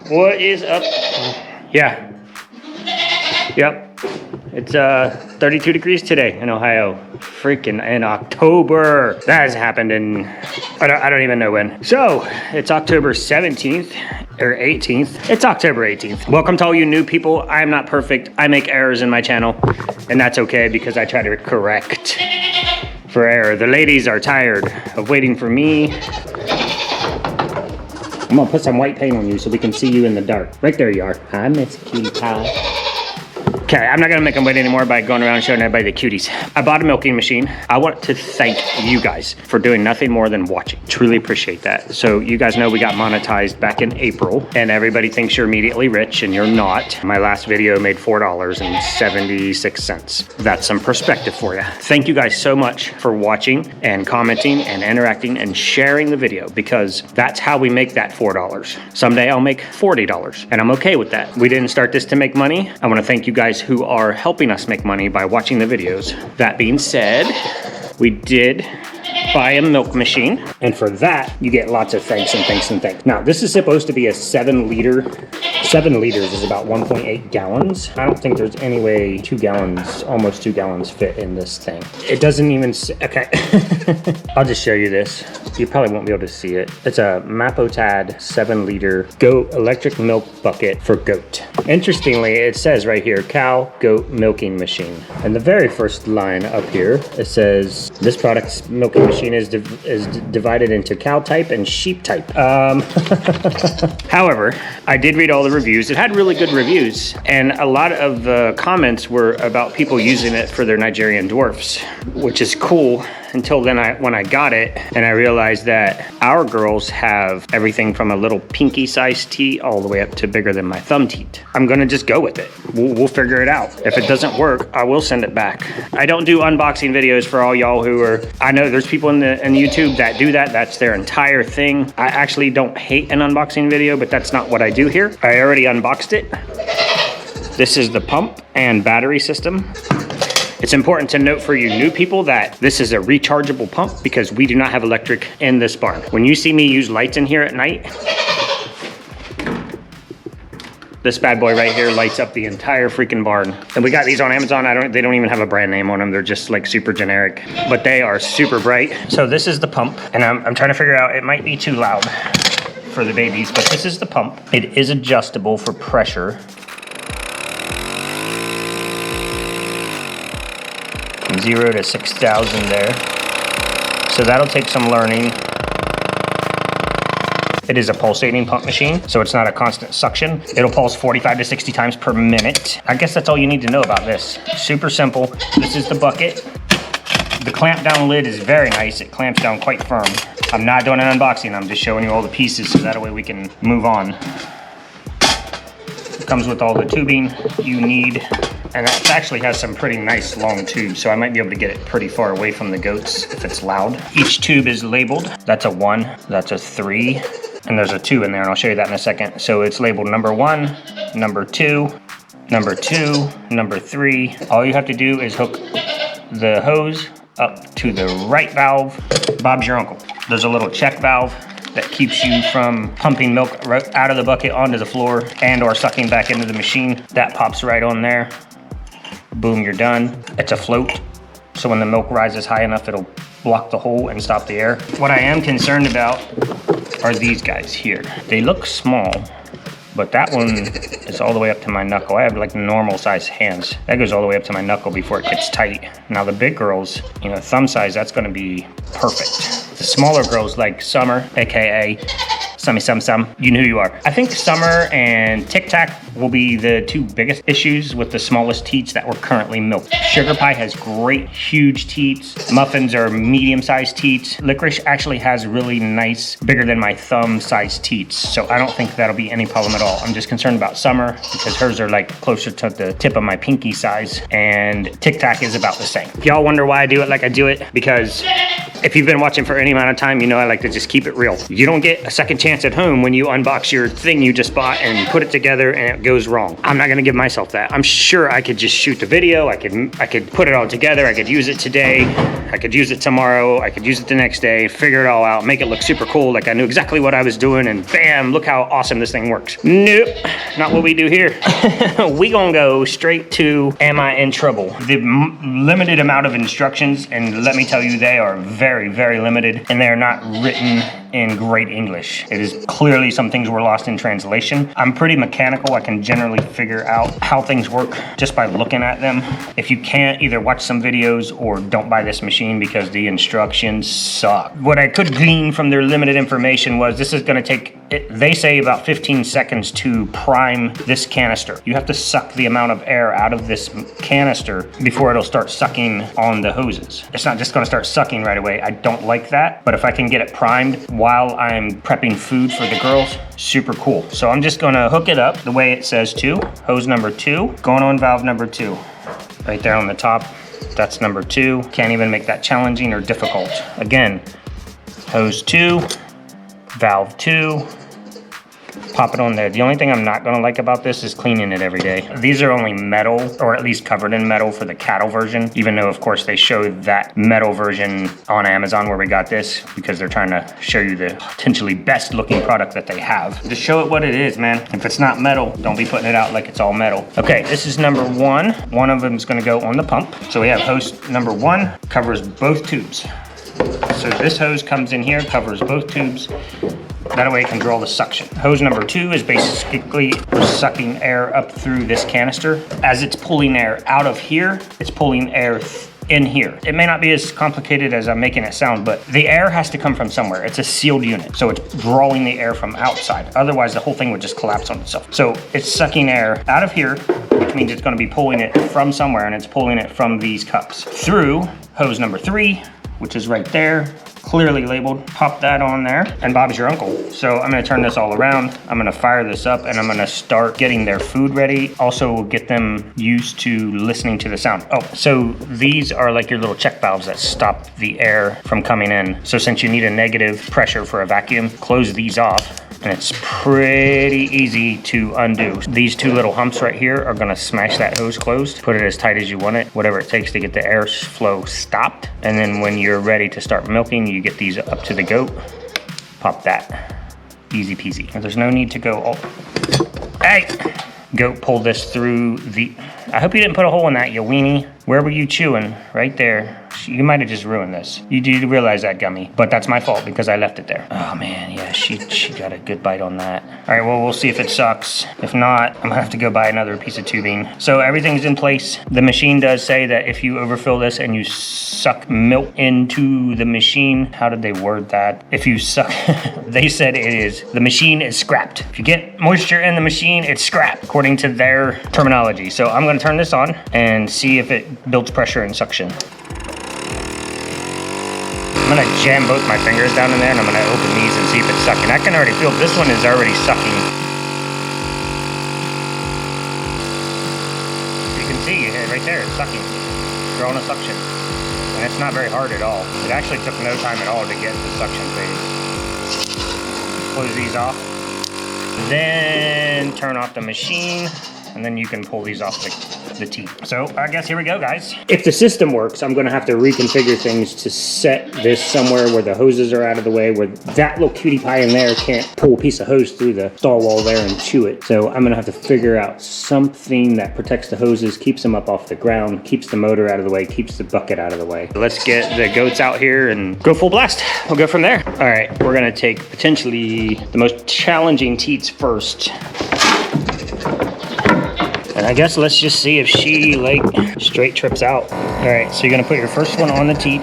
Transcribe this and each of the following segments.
What is up? Yeah. Yep. It's 32 degrees today in Ohio. Freaking in October. That has happened in, I don't even know when. So, it's October 17th or 18th. It's October 18th. Welcome to all you new people. I am not perfect. I make errors in my channel, and that's okay because I try to correct for error. The ladies are tired of waiting for me. I'm gonna put some white paint on you so we can see you in the dark. Right there you are. Hi, Miss Cutie Pie. Okay, I'm not gonna make them wait anymore by going around showing everybody the cuties. I bought a milking machine. I want to thank you guys for doing nothing more than watching. Truly appreciate that. So you guys know we got monetized back in April, and everybody thinks you're immediately rich, and you're not. My last video made $4.76. That's some perspective for you. Thank you guys so much for watching and commenting and interacting and sharing the video, because that's how we make that $4. Someday I'll make $40, and I'm okay with that. We didn't start this to make money. I wanna thank you guys who are helping us make money by watching the videos. That being said, we did buy a milk machine, and for that you get lots of thanks and thanks and thanks. Now this is supposed to be a 7 liter. 7 liters is about 1.8 gallons. I don't think there's any way 2 gallons, almost 2 gallons fit in this thing. It doesn't even, okay. I'll just show you this. You probably won't be able to see it. It's a Mapotad 7 liter goat electric milk bucket for goat. Interestingly, it says right here, cow goat milking machine. And the very first line up here, it says, this product's milking machine is divided into cow type and sheep type. However, I did read all the reviews. It had really good reviews, and a lot of the comments were about people using it for their Nigerian dwarfs, which is cool until then when I got it and I realized that our girls have everything from a little pinky sized teat all the way up to bigger than my thumb teat. I'm gonna just go with it. We'll figure it out. If it doesn't work, I will send it back. I don't do unboxing videos for all y'all who are, I know there's people in YouTube that do that. That's their entire thing. I actually don't hate an unboxing video, but that's not what I do here. I already unboxed it. This is the pump and battery system. It's important to note for you new people that this is a rechargeable pump because we do not have electric in this barn. When you see me use lights in here at night, this bad boy right here lights up the entire freaking barn. And we got these on Amazon. They don't even have a brand name on them. They're just like super generic, but they are super bright. So this is the pump, and I'm trying to figure out, it might be too loud for the babies, but this is the pump. It is adjustable for pressure. From 0 to 6,000 there. So that'll take some learning. It is a pulsating pump machine, so it's not a constant suction. It'll pulse 45 to 60 times per minute. I guess that's all you need to know about this. Super simple. This is the bucket. The clamp down lid is very nice. It clamps down quite firm. I'm not doing an unboxing. I'm just showing you all the pieces so that way we can move on. It comes with all the tubing you need. And it actually has some pretty nice long tubes, so I might be able to get it pretty far away from the goats if it's loud. Each tube is labeled. That's a 1, that's a 3, and there's a 2 in there, and I'll show you that in a second. So it's labeled number 1, number 2, number 2, number 3. All you have to do is hook the hose up to the right valve. Bob's your uncle. There's a little check valve that keeps you from pumping milk right out of the bucket onto the floor and or sucking back into the machine. That pops right on there. Boom, you're done. It's a float, so when the milk rises high enough, it'll block the hole and stop the air. What I am concerned about are these guys here. They look small, but that one is all the way up to my knuckle. I have like normal size hands. That goes all the way up to my knuckle before it gets tight. Now the big girls, you know, thumb size, that's gonna be perfect. The smaller girls like Summer, AKA Sum, you know who you are. I think Summer and Tic Tac will be the 2 biggest issues with the smallest teats that were currently milked. Sugar Pie has great, huge teats. Muffins are medium-sized teats. Licorice actually has really nice, bigger than my thumb-sized teats, so I don't think that'll be any problem at all. I'm just concerned about Summer because hers are like closer to the tip of my pinky size, and Tic Tac is about the same. If y'all wonder why I do it like I do it, because if you've been watching for any amount of time, you know I like to just keep it real. You don't get a second chance at home when you unbox your thing you just bought and put it together and it goes wrong. I'm not gonna give myself that. I'm sure I could just shoot the video. I could put it all together. I could use it today. I could use it tomorrow. I could use it the next day, figure it all out, make it look super cool. Like I knew exactly what I was doing and bam, look how awesome this thing works. Nope, not what we do here. We gonna go straight to, am I in trouble? The limited amount of instructions, and let me tell you, they are very, very limited, and they are not written in great English. It is clearly some things were lost in translation. I'm pretty mechanical. I can generally figure out how things work just by looking at them. If you can't, either watch some videos or don't buy this machine because the instructions suck. What I could glean from their limited information was this is gonna take, they say about 15 seconds to prime this canister. You have to suck the amount of air out of this canister before it'll start sucking on the hoses. It's not just gonna start sucking right away. I don't like that, but if I can get it primed while I'm prepping food for the girls, super cool. So I'm just gonna hook it up the way it says to, hose number 2, going on valve number 2. Right there on the top, that's number 2. Can't even make that challenging or difficult. Again, hose 2, valve 2, pop it on there. The only thing I'm not gonna like about this is cleaning it every day. These are only metal, or at least covered in metal for the cattle version, even though of course they showed that metal version on Amazon where we got this, because they're trying to show you the potentially best looking product that they have. Just show it what it is, man. If it's not metal, don't be putting it out like it's all metal. Okay, this is number 1. One of them is gonna go on the pump. So we have hose number 1, covers both tubes. So this hose comes in here, covers both tubes. That way it can draw the suction. Hose number 2 is basically sucking air up through this canister. As it's pulling air out of here, it's pulling air in here. It may not be as complicated as I'm making it sound, but the air has to come from somewhere. It's a sealed unit, so it's drawing the air from outside. Otherwise, the whole thing would just collapse on itself. So it's sucking air out of here, which means it's gonna be pulling it from somewhere, and it's pulling it from these cups through hose number 3, which is right there, clearly labeled. Pop that on there, and Bob's your uncle. So I'm gonna turn this all around. I'm gonna fire this up, and I'm gonna start getting their food ready. Also get them used to listening to the sound. Oh, so these are like your little check valves that stop the air from coming in. So since you need a negative pressure for a vacuum, close these off, and it's pretty easy to undo. These 2 little humps right here are gonna smash that hose closed. Put it as tight as you want it, whatever it takes to get the airflow stopped. And then when you're ready to start milking, you get these up to the goat, pop that. Easy peasy. There's no need to go, oh, hey! Goat, pull this through the, I hope you didn't put a hole in that, you weenie. Where were you chewing? Right there. You might have just ruined this. You do realize that, Gummy, but that's my fault because I left it there. Oh man, yeah, she got a good bite on that. All right, well, we'll see if it sucks. If not, I'm gonna have to go buy another piece of tubing. So everything's in place. The machine does say that if you overfill this and you suck milk into the machine, how did they word that? If you suck, they said the machine is scrapped. If you get moisture in the machine, it's scrapped, according to their terminology. So I'm gonna turn this on and see if it builds pressure and suction. I'm gonna jam both my fingers down in there, and I'm gonna open these and see if it's sucking. I can already feel this one is already sucking. You can see right there, it's sucking. It's drawing a suction. And it's not very hard at all. It actually took no time at all to get the suction phase. Close these off. Then turn off the machine, and then you can pull these off the teeth. So I guess here we go, guys. If the system works, I'm gonna have to reconfigure things to set this somewhere where the hoses are out of the way, where that little cutie pie in there can't pull a piece of hose through the stall wall there and chew it. So I'm gonna have to figure out something that protects the hoses, keeps them up off the ground, keeps the motor out of the way, keeps the bucket out of the way. Let's get the goats out here and go full blast. We'll go from there. All right, we're gonna take potentially the most challenging teats first. And I guess let's just see if she like straight trips out. All right, so you're gonna put your first one on the teat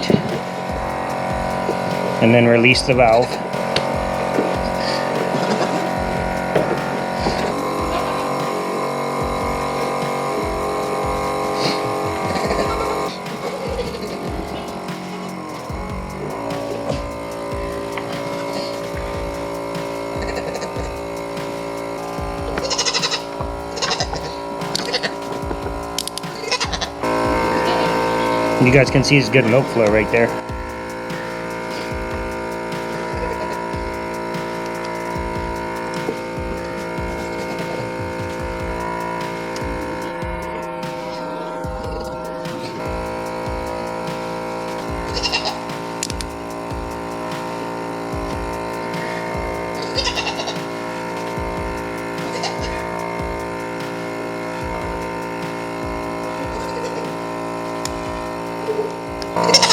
and then release the valve. You guys can see it's good milk flow right there.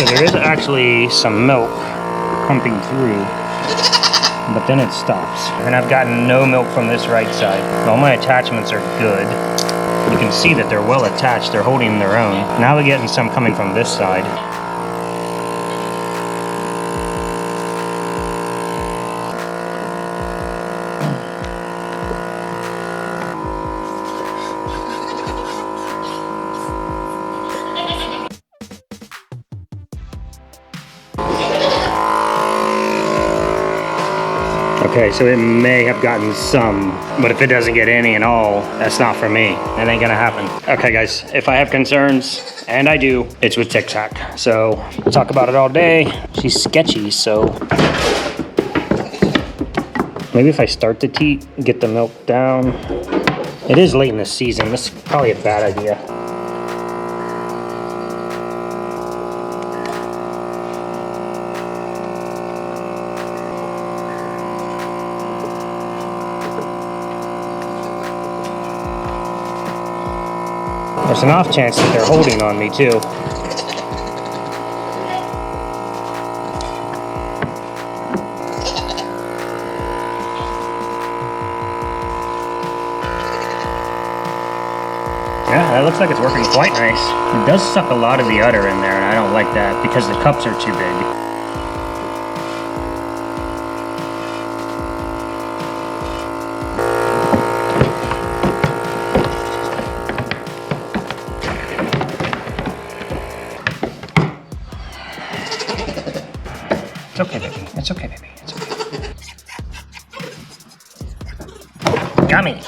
So there is actually some milk pumping through, but then it stops. And I've gotten no milk from this right side. All my attachments are good. You can see that they're well attached. They're holding their own. Now we're getting some coming from this side. Okay, so it may have gotten some, but if it doesn't get any at all, that's not for me. That ain't gonna happen. Okay guys, if I have concerns, and I do, it's with Tic Tac. So, we'll talk about it all day. She's sketchy, so. Maybe if I start the teat, get the milk down. It is late in the season, this is probably a bad idea. There's an off chance that they're holding on me too. Yeah, that looks like it's working quite nice. It does suck a lot of the udder in there, and I don't like that because the cups are too big. It's okay, baby. It's okay, baby. It's okay. Gummy.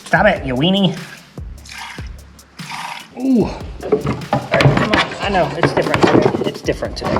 Stop it, you weenie. Ooh. All right, come on. I know, it's different today. It's different today.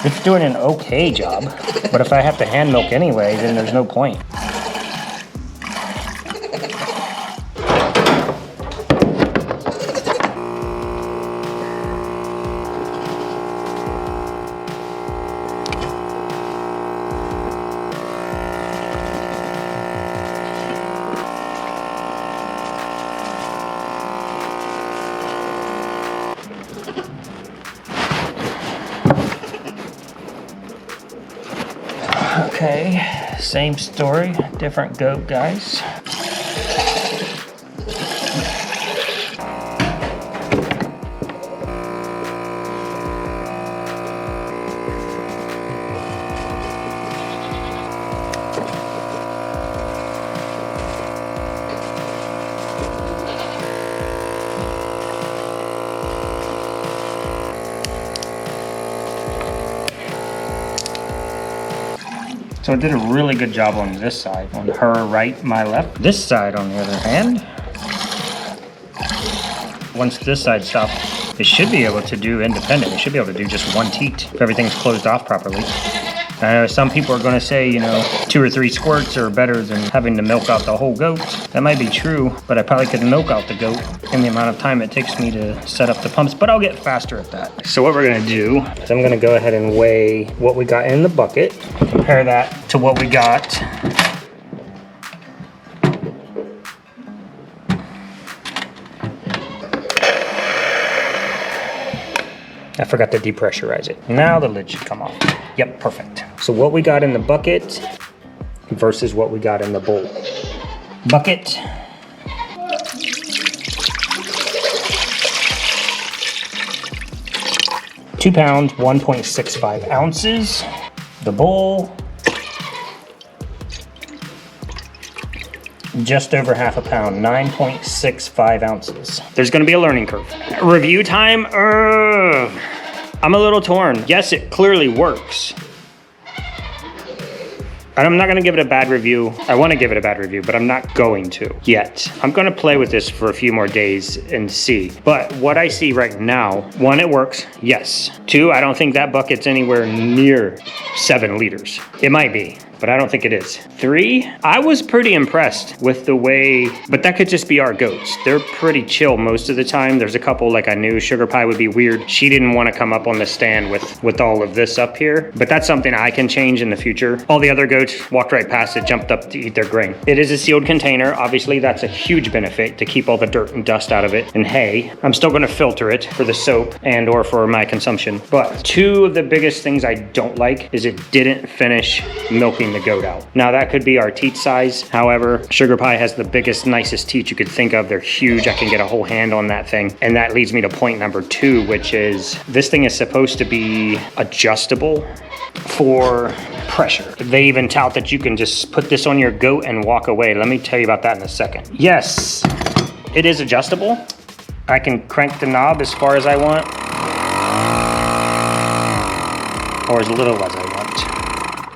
It's doing an okay job, but if I have to hand milk anyway, then there's no point. Okay, same story, different goat, guys. So it did a really good job on this side, on her right, my left. This side, on the other hand, once this side stops, it should be able to do independent. It should be able to do just one teat if everything's closed off properly. I know some people are going to say, you know, 2 or 3 squirts are better than having to milk out the whole goat. That might be true, but I probably could milk out the goat in the amount of time it takes me to set up the pumps, but I'll get faster at that. So what we're going to do is I'm going to go ahead and weigh what we got in the bucket, compare that to what we got. I forgot to depressurize it. Now the lid should come off. Yep, perfect. So what we got in the bucket versus what we got in the bowl. Bucket. £2, 1.65 ounces. The bowl, just over half a pound, 9.65 ounces. There's gonna be a learning curve. Review time, I'm a little torn. Yes, it clearly works. And I'm not gonna give it a bad review. I wanna give it a bad review, but I'm not going to yet. I'm gonna play with this for a few more days and see. But what I see right now, 1, it works, yes. 2, I don't think that bucket's anywhere near 7 liters. It might be, but I don't think it is. 3, I was pretty impressed with the way, but that could just be our goats. They're pretty chill most of the time. There's a couple, like I knew Sugar Pie would be weird. She didn't want to come up on the stand with all of this up here, but that's something I can change in the future. All the other goats walked right past it, jumped up to eat their grain. It is a sealed container. Obviously, that's a huge benefit to keep all the dirt and dust out of it. And hey, I'm still gonna filter it for the soap and or for my consumption. But 2 of the biggest things I don't like is it didn't finish milking the goat out. Now that could be our teat size. However, Sugar Pie has the biggest, nicest teat you could think of. They're huge. I can get a whole hand on that thing. And that leads me to point number 2, which is this thing is supposed to be adjustable for pressure. They even tout that you can just put this on your goat and walk away. Let me tell you about that in a second. Yes, it is adjustable. I can crank the knob as far as I want, or as little as I want.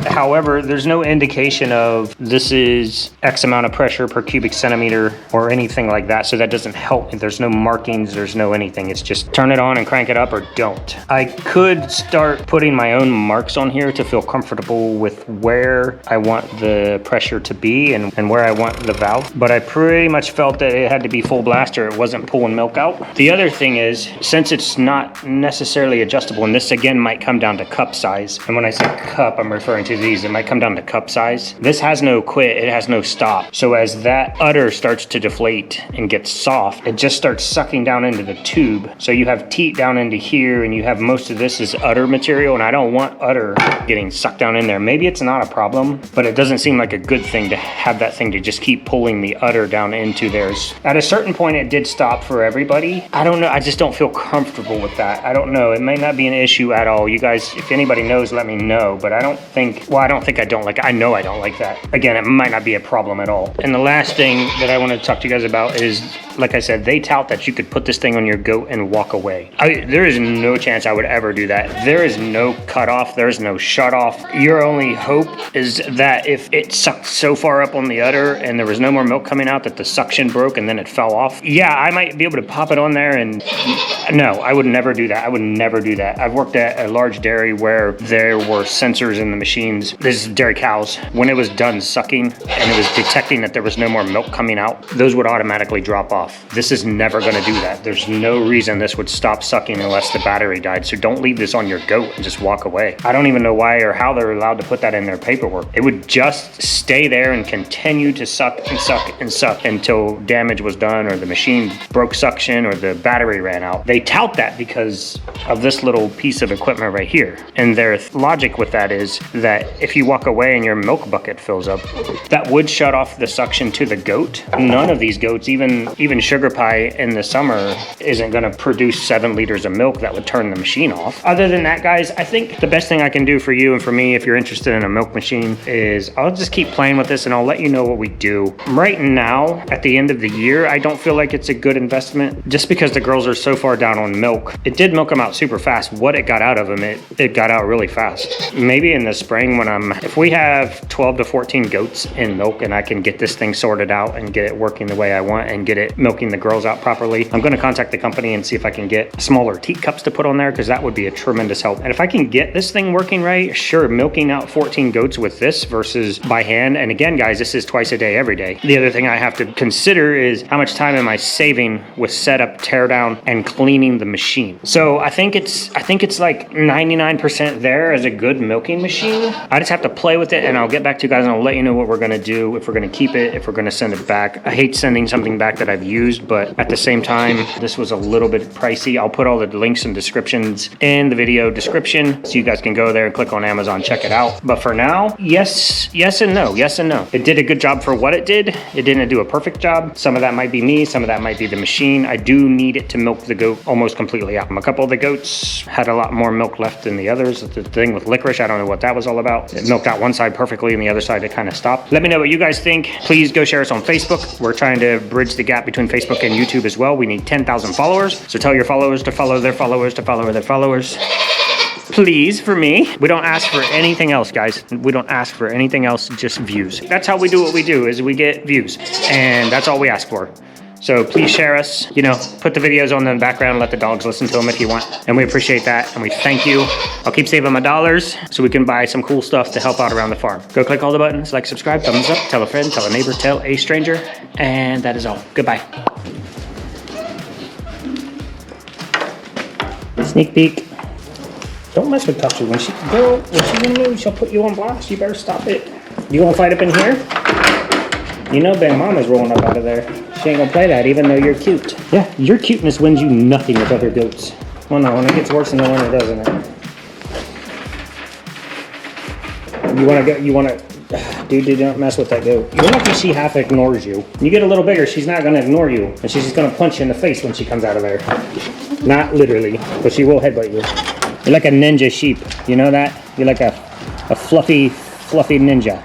However, there's no indication of this is X amount of pressure per cubic centimeter or anything like that, so that doesn't help. There's no markings, there's no anything. It's just turn it on and crank it up or don't. I could start putting my own marks on here to feel comfortable with where I want the pressure to be and where I want the valve, but I pretty much felt that it had to be full blast or it wasn't pulling milk out. The other thing is, since it's not necessarily adjustable, and this again might come down to cup size, and when I say cup, I'm referring to these, it might come down to cup size. This has no quit, it has no stop. So as that udder starts to deflate and get soft, it just starts sucking down into the tube. So you have teat down into here and you have most of this is udder material, and I don't want udder getting sucked down in there. Maybe it's not a problem, but it doesn't seem like a good thing to have that thing to just keep pulling the udder down into theirs. At a certain point it did stop for everybody. I don't know, I just don't feel comfortable with that. I don't know, it may not be an issue at all. You guys, if anybody knows, let me know, but I don't think, well, I don't think I don't like it. I know I don't like that. Again, it might not be a problem at all. And the last thing that I want to talk to you guys about is, like I said, they tout that you could put this thing on your goat and walk away. There is no chance I would ever do that. There is no cutoff. There's no shut off. Your only hope is that if it sucked so far up on the udder and there was no more milk coming out that the suction broke and then it fell off. Yeah, I might be able to pop it on there, and no, I would never do that. I would never do that. I've worked at a large dairy where there were sensors in the machines. This is dairy cows. When it was done sucking and it was detecting that there was no more milk coming out, those would automatically drop off. This is never going to do that. There's no reason this would stop sucking unless the battery died. So don't leave this on your goat and just walk away. I don't even know why or how they're allowed to put that in their paperwork. It would just stay there and continue to suck and suck and suck until damage was done or the machine broke suction or the battery ran out. They tout that because of this little piece of equipment right here. And their logic with that is that if you walk away and your milk bucket fills up, that would shut off the suction to the goat. None of these goats, even Sugar Pie in the summer, isn't gonna produce 7 liters of milk that would turn the machine off. Other than that, guys, I think the best thing I can do for you and for me, if you're interested in a milk machine, is I'll just keep playing with this and I'll let you know what we do. Right now, at the end of the year, I don't feel like it's a good investment just because the girls are so far down on milk. It did milk them out super fast. What it got out of them, it got out really fast. Maybe in the spring when if we have 12 to 14 goats in milk and I can get this thing sorted out and get it working the way I want and get it milking the girls out properly, I'm gonna contact the company and see if I can get smaller teacups to put on there, because that would be a tremendous help. And if I can get this thing working right, sure, milking out 14 goats with this versus by hand. And again, guys, this is twice a day, every day. The other thing I have to consider is how much time am I saving with setup, tear down, and cleaning the machine. So I think it's like 99% there as a good milking machine. I just have to play with it and I'll get back to you guys and I'll let you know what we're gonna do, if we're gonna keep it, if we're gonna send it back. I hate sending something back that I've used, but at the same time, this was a little bit pricey. I'll put all the links and descriptions in the video description so you guys can go there and click on Amazon, check it out. But for now, yes and no. It did a good job for what it did. It didn't do a perfect job. Some of that might be me, some of that might be the machine. I do need it to milk the goat almost completely out. A couple of the goats had a lot more milk left than the others. The thing with licorice, I don't know what that was all about. It milked out one side perfectly and the other side it kind of stopped. Let me know what you guys think. Please go share us on Facebook. We're trying to bridge the gap between Facebook and YouTube as well. We need 10,000 followers. So tell your followers to follow their followers to follow their followers. please, for me. We don't ask for anything else, guys. We don't ask for anything else, just views. That's how we do what we do, is we get views. And that's all we ask for. So please share us, you know, put the videos on in the background, let the dogs listen to them if you want. And we appreciate that, and we thank you. I'll keep saving my dollars so we can buy some cool stuff to help out around the farm. Go click all the buttons, like, subscribe, thumbs up, tell a friend, tell a neighbor, tell a stranger. And that is all. Goodbye. Sneak peek. Don't mess with Tufty. When she's gonna move, she'll put you on blast. You better stop it. You gonna fight up in here? You know Big Mama's rolling up out of there. She ain't gonna play that, even though you're cute. Yeah, your cuteness wins you nothing with other goats. Well, no, when it gets worse in the winter, doesn't it? Dude, don't mess with that goat. You're lucky she half ignores you. You get a little bigger, she's not gonna ignore you. And she's just gonna punch you in the face when she comes out of there. Not literally, but she will headbutt you. You're like a ninja sheep, you know that? You're like a fluffy ninja.